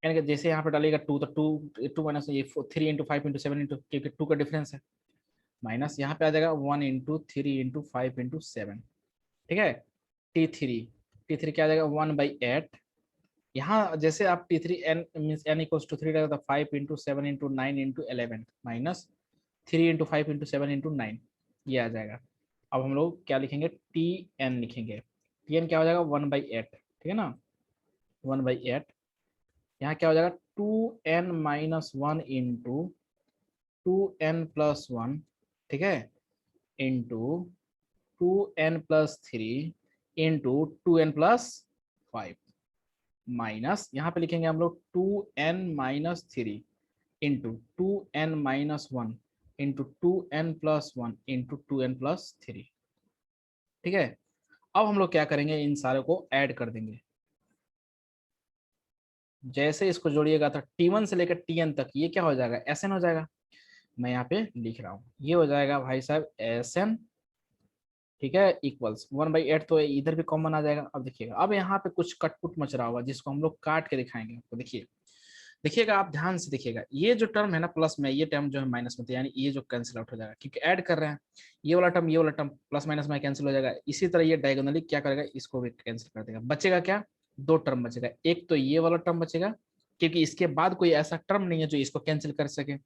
N का जैसे यहाँ पे डालेगा 2 तो 2 माइनस ये 3 इंटू 5 इंटू 7 इंटू, क्योंकि 2 का डिफरेंस है, माइनस यहाँ पे आ जाएगा 1 इंटू 3 इंटू 5 इंटू 7। ठीक है, टी थ्री क्या आ जाएगा 1/8। यहाँ जैसे आप T3 n means n equals to 3 डालेगा तो 5 into 7 into 9 into 11 minus 3 into 5 into 7 into 9, ये आ जाएगा। अब हम लोग क्या लिखेंगे, Tn लिखेंगे। Tn क्या हो जाएगा 1/8, ठीक है ना, 1/8। यहाँ क्या हो जाएगा 2n माइनस 1 इंटू 2n+1, ठीक है, into 2n+3 into 2n+5 minus यहाँ पे लिखेंगे हम लोग 2n-3 into 2n-1 into 2n+1 into 2n+3। ठीक है, अब हम लोग क्या करेंगे, इन सारे को ऐड कर देंगे। जैसे इसको जोड़िएगा तो T1 से लेकर Tn तक ये क्या हो जाएगा, Sn हो जाएगा। मैं यहाँ पे लिख रहा हूँ, ये हो जाएगा भाई साहब Sn, ठीक है, इक्वल्स 1/8, तो इधर भी कॉमन आ जाएगा। अब देखिएगा, अब यहाँ पे कुछ कटपुट मच रहा होगा जिसको हम लोग काट के दिखाएंगे आपको। देखिए, देखिएगा आप ध्यान से देखिएगा, ये जो टर्म है ना प्लस में, ये टर्म जो है माइनस में, तो यानी ये जो कैंसिल आउट हो जाएगा क्योंकि ऐड कर रहे हैं। ये वाला टर्म प्लस माइनस में कैंसिल हो जाएगा। इसी तरह ये डायगोनली क्या करेगा, इसको भी कैंसिल कर देगा। बचेगा क्या, दो टर्म बचेगा। एक तो ये वाला टर्म बचेगा क्योंकि इसके बाद कोई ऐसा टर्म नहीं है जो इसको कैंसिल कर सके,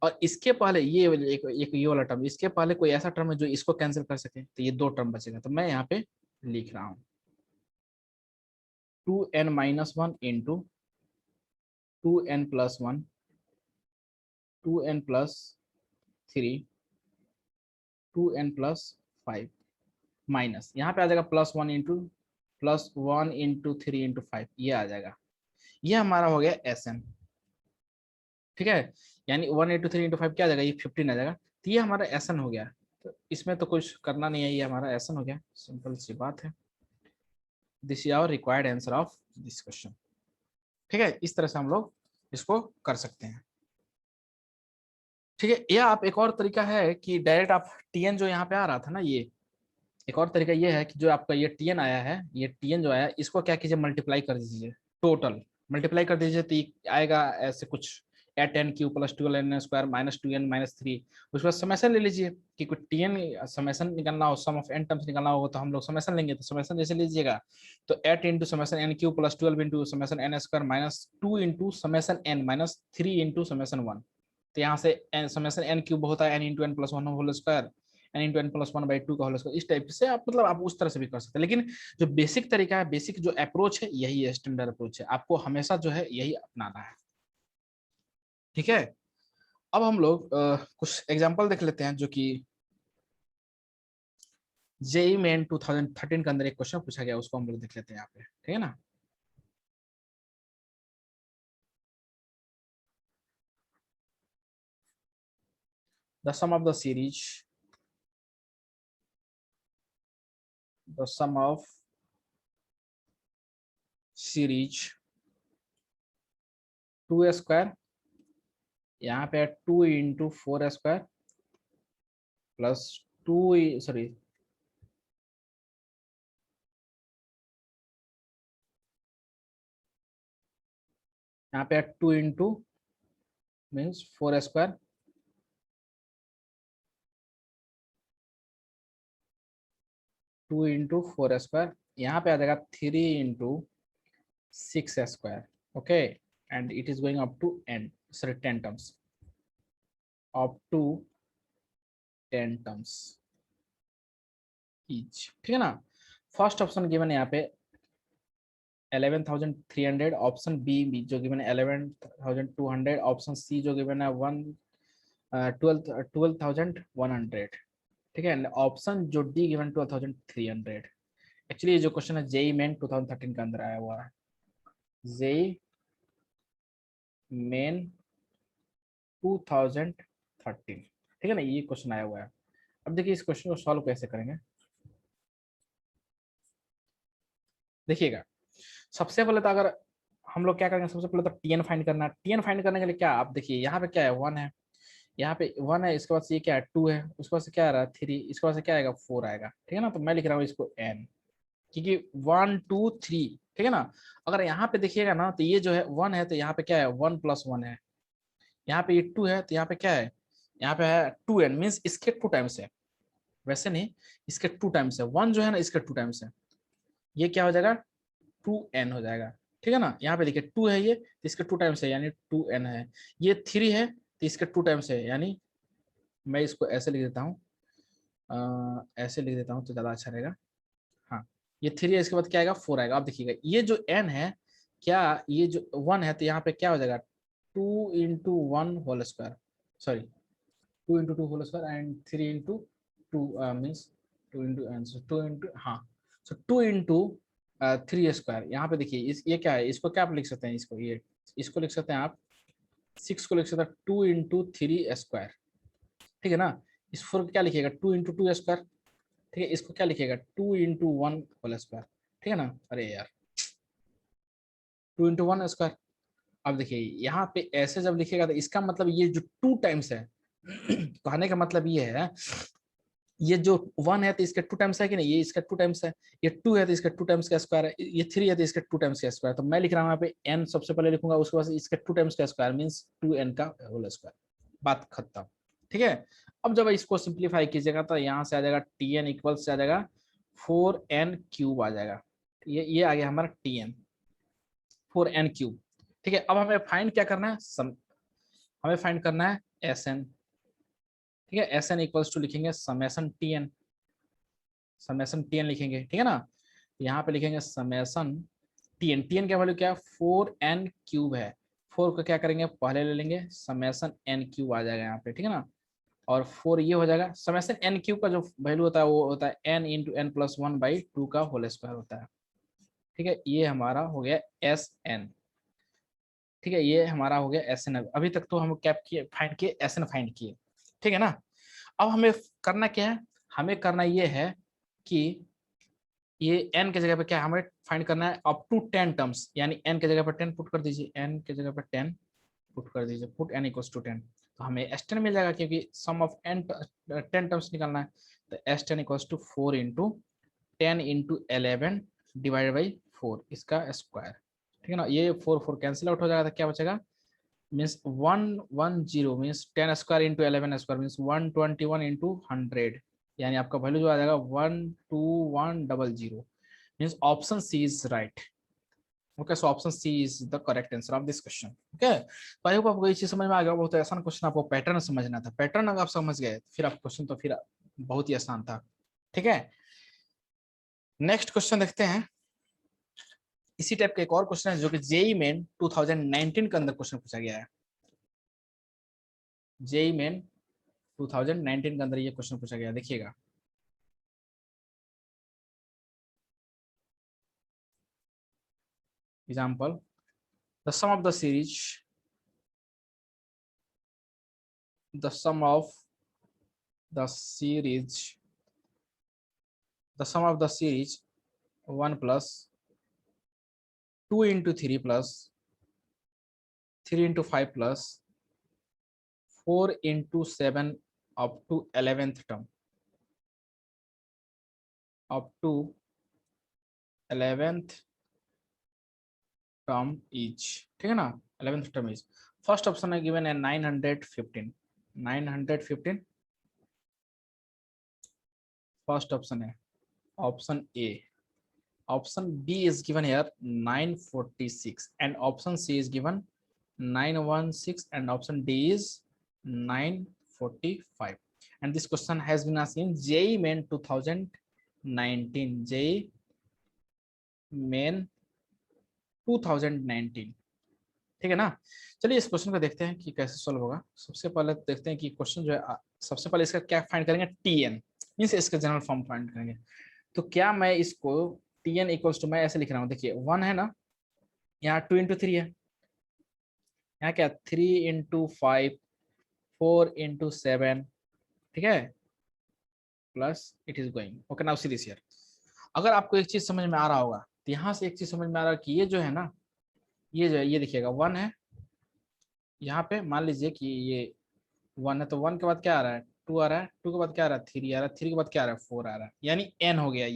और इसके पहले ये एक ये वाला टर्म, इसके पहले कोई ऐसा टर्म है जो इसको कैंसिल कर सके, तो ये दो टर्म बचेगा। तो मैं यहाँ पे लिख रहा हूँ 2n-1 into 2n+1 2n+3 2n+5 minus यहाँ पे आ जाएगा +1 इंटू +1 इंटू 3 इंटू 5, ये आ जाएगा। ये हमारा हो गया Sn, ठीक है, यानी 1 इंटू 3 इंटू 5 क्या आ जाएगा, ये 15 आ जाएगा। तो ये हमारा Sn हो गया। तो इसमें तो कुछ करना नहीं है, ये हमारा Sn हो गया, सिंपल सी बात है। This is our required answer of this question. ठीक है, इस तरह से हम लोग इसको कर सकते हैं। ठीक है, या आप एक और तरीका है कि डायरेक्ट आप Tn जो यहाँ पे आ रहा था ना, ये एक और तरीका ये है कि जो आपका ये Tn आया है, ये Tn जो आया इसको क्या कीजिए, मल्टीप्लाई कर दीजिए, टोटल मल्टीप्लाई कर दीजिए, तो ये आएगा ऐसे कुछ 8n³ + 12n² - 2n-3। उसके बाद समेशन ले लीजिए कि कुछ Tn समेशन निकालना हो, सम ऑफ n टर्म्स निकालना हो, तो हम लोग समेशन लेंगे। तो समेशन जैसे लीजिएगा तो 8 into summation n³ + 12 into summation n² - 2 into summation n - 3 into summation 1। तो यहाँ से समेशन n³ होता है n into n+1 whole square, n into n+1/2 का होल स्क्वायर। इस टाइप से आप मतलब आप उस तरह से भी कर सकते हैं, लेकिन जो बेसिक तरीका है, बेसिक जो अप्रोच है, यही है, स्टैंडर्ड अप्रोच है, आपको हमेशा जो है यही अपनाना है। ठीक है, अब हम लोग कुछ एग्जांपल देख लेते हैं जो कि जेईई मेन 2013 के अंदर एक क्वेश्चन पूछा गया, उसको हम लोग देख लेते हैं यहाँ पे, ठीक है ना। The sum of the series, the sum of series 2² यहाँ पे 2 इंटू 4² प्लस 2 सॉरी यहाँ पे 2 इंटू मीन्स 4², 2 इंटू 4², यहाँ पे आ जाएगा 3 into 6²। Okay, and it is going up to n, sorry 10 terms, up to 10 terms each, ठीक है ना। फर्स्ट ऑप्शन गिवन है यहाँ पे 11,300, ऑप्शन बी जो गिवन है 11,200, ऑप्शन सी जो गिवन है 12,100, ठीक है, ऑप्शन जो डी गिवन 12,300। एक्चुअली ये जो क्वेश्चन है जेई मेन 2013 के अंदर आया हुआ है, जेई मेन 2013, ठीक है ना, ये क्वेश्चन आया हुआ है। अब देखिए इस क्वेश्चन को सॉल्व कैसे करेंगे। देखिएगा, सबसे पहले तो अगर हम लोग क्या करेंगे, सबसे पहले तो टीएन फाइंड करना है। टीएन फाइंड करने के लिए क्या, आप देखिए यहाँ पे क्या है 1 है, यहाँ पे 1 है, इसके बाद से ये क्या है 2 है, उसके बाद से क्या आ रहा है 3, इसके बाद से क्या आएगा 4 आएगा, ठीक है ना। तो मैं लिख रहा हूँ इसको n, क्योंकि 1 2 3 ठीक है ना। अगर यहाँ पे देखिएगा ना तो ये जो है 1 है तो यहाँ पे क्या है 1 + 1 है, यहाँ पे ये 2 है तो यहाँ पे क्या है, यहाँ पे है 2n, मीन्स इसके 2 टाइम्स है, वैसे नहीं इसके 2 टाइम्स है, 1 जो है ना इसके 2 टाइम्स है, ये क्या हो जाएगा 2n हो जाएगा। ठीक है ना, यहाँ पे देखिए 2 है ये तो इसके 2 टाइम्स है यानी 2n है, ये 3 है तो इसके 2 टाइम्स है, यानी मैं इसको ऐसे लिख देता हूँ, ऐसे लिख देता हूँ तो ज़्यादा अच्छा रहेगा। हाँ, ये 3 है, इसके बाद क्या आएगा 4 आएगा। अब देखिएगा ये जो n है, क्या ये जो 1 है तो यहाँ पे क्या हो जाएगा 2 × 1 whole square, sorry 2 × 2 whole square and 3 × 2 means 2 × n, so 2 × हाँ, सो 2 × 3 स्क्वायर। यहाँ पे देखिए इस ये क्या है, इसको क्या आप लिख सकते हैं, इसको ये इसको लिख सकते हैं आप 6 को लिख सकते हैं 2 × 3 स्क्वायर। ठीक है ना, इस 4 को क्या लिखिएगा 2 × 2 स्क्वायर। ठीक है, इसको क्या लिखिएगा 2 × 1 होल स्क्वायर। ठीक है ना, अरे यार 2 × 1 स्क्वायर। अब देखिए यहाँ पे ऐसे जब लिखिएगा तो इसका मतलब ये जो 2 टाइम्स है कहने का मतलब ये है, ये जो 1 है तो इसके 2 टाइम्स है कि नहीं, ये इसका 2 टाइम्स है, ये 2 है तो इसके 2 टाइम्स का स्क्वायर है, ये 3 है तो इसके 2 टाइम्स का स्क्वायर। तो मैं लिख रहा हूँ यहाँ पे n सबसे पहले लिखूंगा, उसके बाद इसके 2 टाइम्स का स्क्वायर मींस 2n का होल स्क्वायर, बात खत्म। ठीक है, अब जब इसको सिंप्लीफाई कीजिएगा तो यहाँ से आ जाएगा tn इक्वल्स आ जाएगा 4n³ आ जाएगा, ये आ गया हमारा tn 4n³। ठीक है, अब हमें फाइंड क्या करना है, हमें फाइंड करना है Sn। ठीक है, Sn इक्वल्स टू लिखेंगे समेशन tn, समेशन tn लिखेंगे। ठीक है ना, यहाँ पे लिखेंगे समेशन tn, tn का वैल्यू क्या है 4n³ है, 4 को क्या करेंगे पहले ले लेंगे, समेशन n³ आ जाएगा यहाँ पे। ठीक है ना, और 4 ये हो जाएगा, समेशन n³ का जो वैल्यू होता है वो होता है n × n+1/2 का होल स्क्वायर होता है। ठीक है, ये हमारा हो गया Sn। ठीक है, ये हमारा हो गया Sn। अभी तक तो हम कैप किए फाइंड किए, Sn फाइंड किए। ठीक है ना, अब हमें करना क्या है, हमें करना ये है कि ये n के जगह पे क्या हमें फाइंड करना है अप टू 10 टर्म्स, यानी n के जगह पर 10 पुट कर दीजिए, n के जगह पर 10 पुट कर दीजिए, पुट n = 10, तो हमें S10 मिल जाएगा क्योंकि सम ऑफ n 10 टर्म्स निकालना है। तो S10 = 4 × 10 × 11 डिवाइडेड बाई 4 इसका स्क्वायर। ठीक है ना, ये 4 4 कैंसिल आउट हो जाएगा, तो क्या बचेगा means 110 means 10 square × 11 square means 121 × 100, यानी आपका वैल्यू जो आ जाएगा 12100 means option C is right. Okay, so option C is the correct answer of this question. Okay, तो आई होप आपको ये चीज समझ में आ गया, बहुत आसान क्वेश्चन, आपको पैटर्न समझना था, पैटर्न अगर आप समझ गए फिर आप क्वेश्चन तो फिर बहुत ही आसान था। ठीक है, नेक्स्ट क्वेश्चन देखते हैं। इसी टाइप का एक और क्वेश्चन है जो कि जेई मेन 2019 के अंदर क्वेश्चन पूछा गया है, जेई मेन 2019 के अंदर ये क्वेश्चन पूछा गया, देखिएगा। Example, the sum of the series, the sum of the series, the sum of the series 1 plus 2 × 3 plus 3 × 5 plus 4 × 7 up to 11th term, up to 11th term each। ठीक है ना, 11th term each। First option है given है 915, 915 first option है, option A. Option B is given here 946 and option C is given 916 and option D is 945, and this question has been asked in JEE Main 2019, JEE Main 2019। ठीक है ना, चलिए इस question को देखते हैं कि कैसे सॉल्व होगा। सबसे पहले देखते हैं कि क्वेश्चन जो है सबसे पहले इसका क्या फाइंड करेंगे, TN मींस इसका जनरल फॉर्म फाइंड करेंगे। तो क्या मैं इसको TN = मैं ऐसे लिख रहा हूँ, देखिए 1 है ना, यहाँ 2 × 3 है, यहाँ क्या 3 × 5 4 × 7, ठीक है, plus it is going. Okay, now see this here. अगर आपको एक चीज समझ में आ रहा होगा तो यहाँ से एक चीज समझ में आ रहा है कि ये जो है ना, ये जो है ये देखिएगा 1 है, यहाँ पे मान लीजिए कि ये 1 है तो 1 के बाद क्या आ रहा है 2 आ रहा है, 2 के बाद क्या आ रहा है 3 आ रहा है, 3 के बाद क्या आ रहा है 4 आ रहा है, यानी n हो गया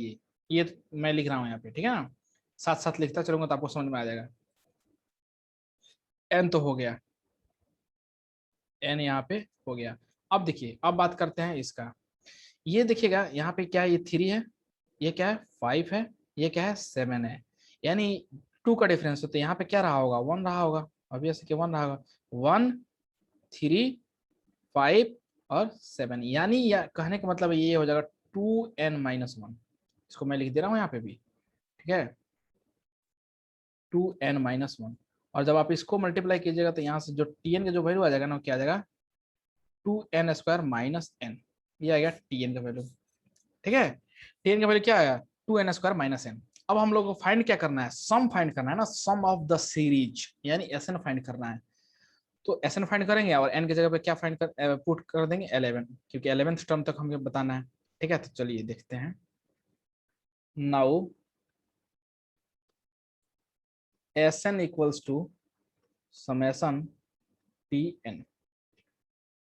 ये मैं लिख रहा हूँ यहाँ पे। ठीक है ना, साथ साथ लिखता चलूंगा तो आपको समझ में आ जाएगा। एन तो हो गया, एन यहाँ पे हो गया। अब देखिए, अब बात करते हैं इसका। ये देखिएगा यहाँ पे क्या है, ये 3 है, ये क्या है 5 है, ये क्या है 7 है, यानी 2 का डिफरेंस। तो यहाँ पे क्या रहा होगा, 1 रहा होगा, अभी ऐसे कि 1 रहा होगा। 1 3 5 और 7, यानी या कहने का मतलब ये हो जाएगा 2n-1। इसको मैं लिख दे रहा हूँ यहाँ पे भी, ठीक है, 2n-1। और जब आप इसको मल्टीप्लाई कीजिएगा तो यहाँ से जो tn का जो वैल्यू आ जाएगा ना, क्या आ जाएगा 2n² - n, ये आ गया tn का वैल्यू। ठीक है, tn का वैल्यू क्या आया 2n² - n। अब हम लोग को फाइंड क्या करना है, सम फाइंड करना है ना, सम ऑफ द सीरीज, यानी एसएन फाइंड करना है। तो एसएन फाइंड करेंगे और एन की जगह पे क्या फाइंड कर पुट कर देंगे 11, क्योंकि 11th टर्म तक हमें बताना है। ठीक है, तो चलिए देखते हैं। Now SN equals to summation TN.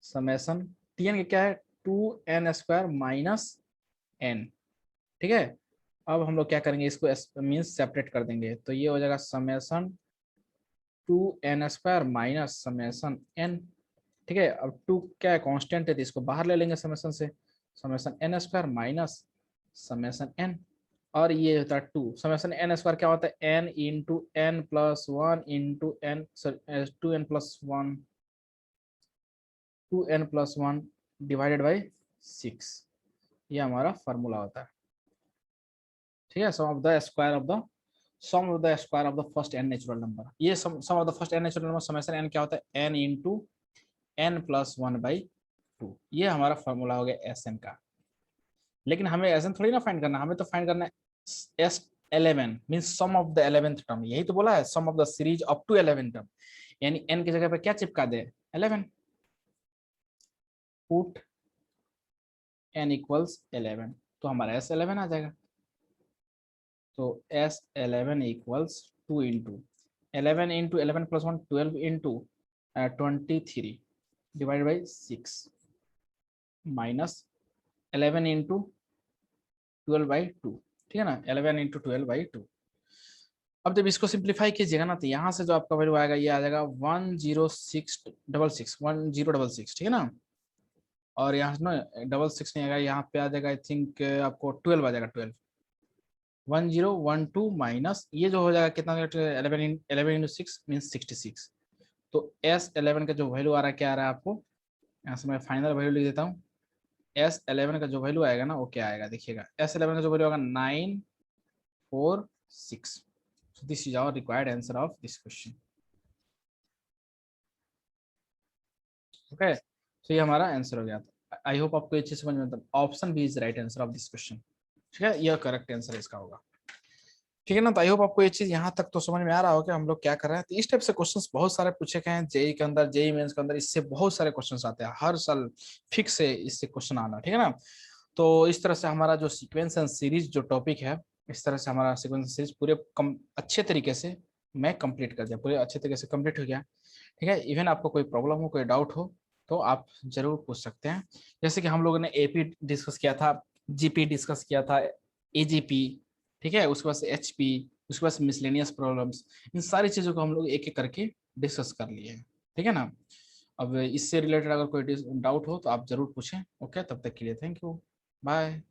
Summation TN का क्या है 2n² - n। ठीक है, अब हम लोग क्या करेंगे, इसको मीन्स सेपरेट कर देंगे, तो ये हो जाएगा समेशन 2n² - समेशन n। ठीक है, अब 2 क्या है कांस्टेंट है, तो इसको बाहर ले लेंगे समेशन से, समेशन n² - समेशन n। और ये होता है 2 समेशन n² क्या होता है n into n plus 1 into n, 2n+1 divided by 6, ये हमारा फॉर्मूला होता है। ठीक है, sum of the square of the first n natural number. ये sum of the first n natural number summation n क्या होता है n इंटू n+1/2, ये हमारा फॉर्मूला हो गया एस एन का। लेकिन हमें एस एन थोड़ी ना फाइंड करना, हमें तो फाइंड करना है S11 means sum of the 11th term. यही तो बोला है sum of the series up to 11 term, यानी n की जगह पे क्या चिपका दे 11, पुट n इक्वल्स 11, तो हमारा S11 आ जाएगा। तो S11 equals 2 into 11 into 11+1 12 into 23 divide by 6 minus 11 into 12/2। ठीक है ना, 11 इंटू 12/2। अब जब इसको सिंप्लीफाई कीजिएगा ना, तो यहाँ से जो आपका वैल्यू आएगा ये आ जाएगा 1066, ठीक है ना। और यहाँ से ना 66 नहीं आएगा, यहाँ पे आ जाएगा आई थिंक आपको 12 आ जाएगा, 12 1012 माइनस ये जो हो जाएगा कितना 11 इंटू 6 मीन्स 66। तो S11 का जो वैल्यू आ रहा है क्या आ रहा है आपको, यहाँ से मैं फाइनल वैल्यू लिख देता हूँ। S11 का जो वैल्यू आएगा ना वो क्या आएगा देखिएगा, S11 का जो वैल्यू आएगा 946। So this is our required answer of this question. Okay, so ये हमारा आंसर हो गया था। आई होप आपको ये चीज समझ में, मतलब option B is right answer of this question. ठीक है, यह करेक्ट आंसर इसका होगा। ठीक है ना, तो आई होप आपको ये चीज यहाँ तक तो समझ में आ रहा हो कि हम लोग क्या कर रहे हैं। तो इस टाइप से क्वेश्चंस बहुत सारे पूछे गए हैं जेई के अंदर, जेई मेंस के अंदर, इससे बहुत सारे क्वेश्चंस आते हैं हर साल, फिक्स है इससे क्वेश्चन आना। ठीक है ना, तो इस तरह से हमारा जो सीक्वेंस एंड सीरीज जो टॉपिक है, इस तरह से हमारा सीक्वेंस सीरीज पूरे अच्छे तरीके से मैं कंप्लीट कर दिया, पूरे अच्छे तरीके से कंप्लीट हो गया। ठीक है, इवन आपको कोई प्रॉब्लम हो, कोई डाउट हो तो आप जरूर पूछ सकते हैं। जैसे कि हम लोगों ने एपी डिस्कस किया था, जीपी डिस्कस किया था, एजीपी, ठीक है, उसके बाद से एचपी, उसके बाद से मिसलेनियस प्रॉब्लम्स, इन सारी चीज़ों को हम लोग एक एक करके डिस्कस कर लिए हैं। ठीक है ना, अब इससे रिलेटेड अगर कोई डाउट हो तो आप जरूर पूछें। ओके, तब तक के लिए थैंक यू, बाय।